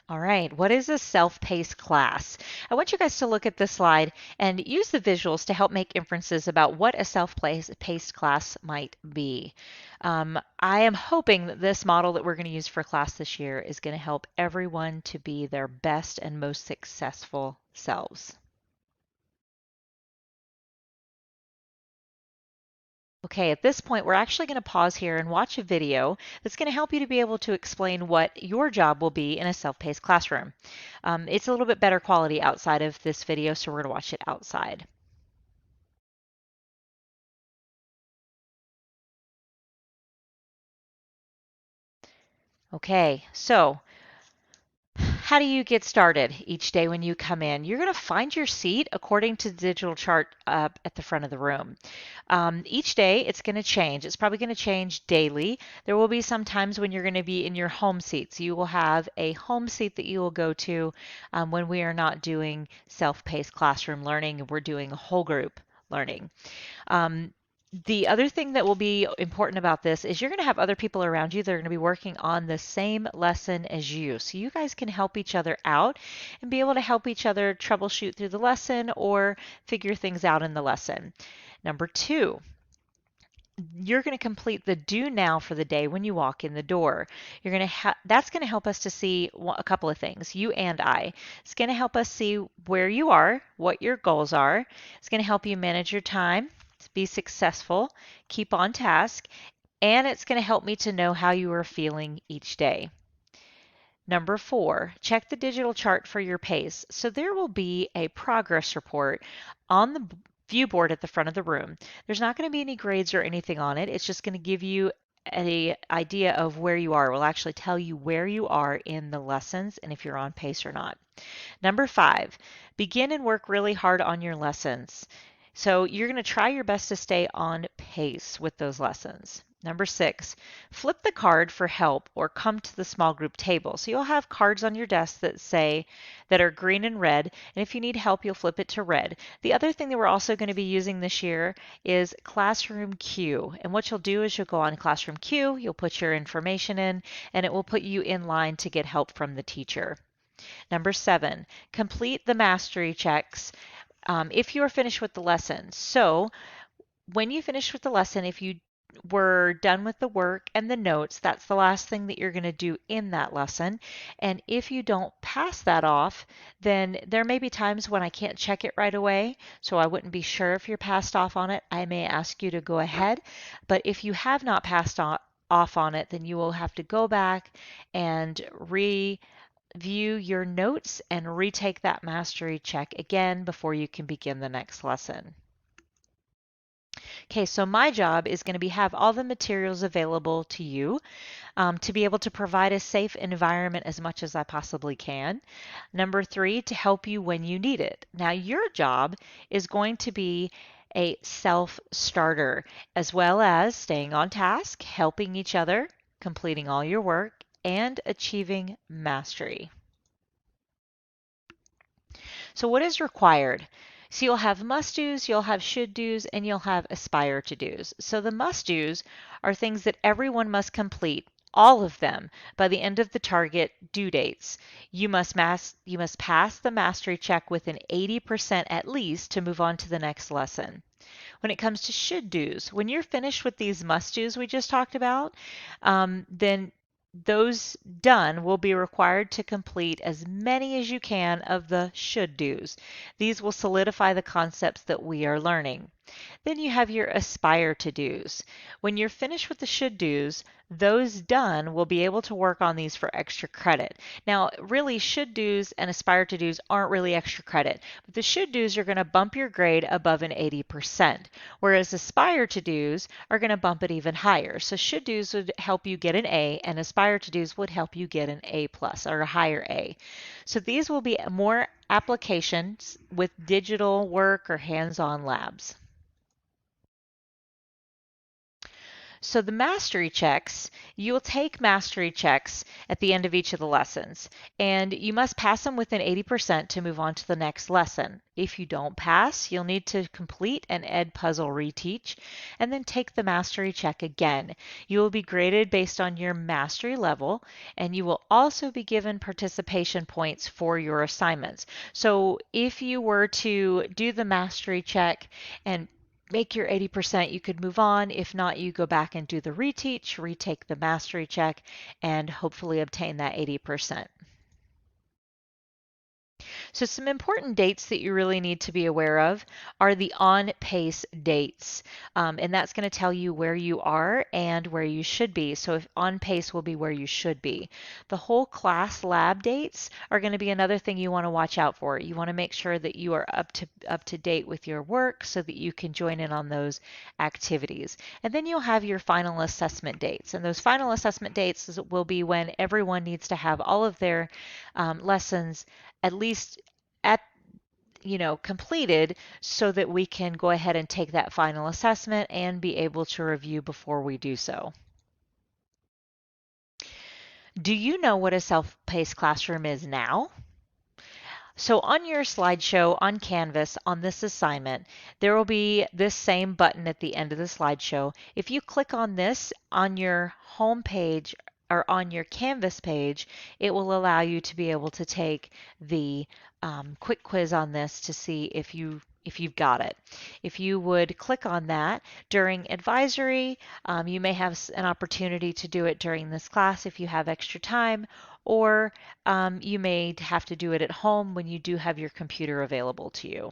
All right, what is a self-paced class? I want you guys to look at this slide and use the visuals to help make inferences about what a self-paced class might be. I am hoping that this model that we're going to use for class this year is going to help everyone to be their best and most successful selves. Okay, at this point, we're actually going to pause here and watch a video that's going to help you to be able to explain what your job will be in a self-paced classroom. It's a little bit better quality outside of this video, so we're going to watch it outside. Okay, so how do you get started each day when you come in? You're going to find your seat according to the digital chart up at the front of the room. Each day it's going to change. It's probably going to change daily. There will be some times when you're going to be in your home seat. So you will have a home seat that you will go to when we are not doing self-paced classroom learning. We're doing whole group learning. Um, the other thing that will be important about this is you're going to have other people around you that are going to be working on the same lesson as you. So you guys can help each other out and be able to help each other troubleshoot through the lesson or figure things out in the lesson. Number two, you're going to complete the do now for the day when you walk in the door. You're going to that's going to help us to see a couple of things, you and I. It's going to help us see where you are, what your goals are. It's going to help you manage your time, to be successful, keep on task, and it's going to help me to know how you are feeling each day. Number four, check the digital chart for your pace. So there will be a progress report on the view board at the front of the room. There's not going to be any grades or anything on it. It's just going to give you an idea of where you are. It will actually tell you where you are in the lessons and if you're on pace or not. Number five, begin and work really hard on your lessons. So you're going to try your best to stay on pace with those lessons. Number six, flip the card for help or come to the small group table. So you'll have cards on your desk that are green and red, and if you need help, you'll flip it to red. The other thing that we're also going to be using this year is Classroom Q. And what you'll do is you'll go on Classroom Q, you'll put your information in, and it will put you in line to get help from the teacher. Number seven, complete the mastery checks if you are finished with the lesson. So when you finish with the lesson, if you were done with the work and the notes, that's the last thing that you're going to do in that lesson. And if you don't pass that off, then there may be times when I can't check it right away, so I wouldn't be sure if you're passed off on it. I may ask you to go ahead, but if you have not passed off on it, then you will have to go back and review your notes and retake that mastery check again before you can begin the next lesson. Okay, so my job is going to be have all the materials available to you to be able to provide a safe environment as much as I possibly can. Number three, to help you when you need it. Now, your job is going to be a self-starter, as well as staying on task, helping each other, completing all your work, and achieving mastery. So what is required? So you'll have must do's, you'll have should do's, and you'll have aspire to do's. So the must do's are things that everyone must complete, all of them, by the end of the target due dates. You must pass the mastery check with an 80% at least to move on to the next lesson. When it comes to should do's, when you're finished with these must do's we just talked about, then those done will be required to complete as many as you can of the should do's. These will solidify the concepts that we are learning. Then you have your aspire to do's. When you're finished with the should do's, those done will be able to work on these for extra credit. Now, really, should do's and aspire to do's aren't really extra credit, but the should do's are going to bump your grade above an 80%, whereas aspire to do's are going to bump it even higher. So should do's would help you get an A, and aspire to do's would help you get an A plus or a higher A. So these will be more applications with digital work or hands-on labs. So the mastery checks, you'll take mastery checks at the end of each of the lessons, and you must pass them within 80% to move on to the next lesson. If you don't pass, you'll need to complete an Ed Puzzle reteach and then take the mastery check again. You will be graded based on your mastery level, and you will also be given participation points for your assignments. So if you were to do the mastery check and make your 80%, you could move on. If not, you go back and do the reteach, retake the mastery check, and hopefully obtain that 80%. So some important dates that you really need to be aware of are the on-pace dates. And that's going to tell you where you are and where you should be. So if on pace will be where you should be. The whole class lab dates are going to be another thing you want to watch out for. You want to make sure that you are up to date with your work so that you can join in on those activities. And then you'll have your final assessment dates. And those final assessment dates will be when everyone needs to have all of their lessons at least at completed so that we can go ahead and take that final assessment and be able to review before we do so. Do you know what a self-paced classroom is now? So on your slideshow on Canvas on this assignment, there will be this same button at the end of the slideshow. If you click on this on your home page or on your Canvas page, it will allow you to be able to take the quick quiz on this to see if you've got it. If you would click on that during advisory, you may have an opportunity to do it during this class if you have extra time, or you may have to do it at home when you do have your computer available to you.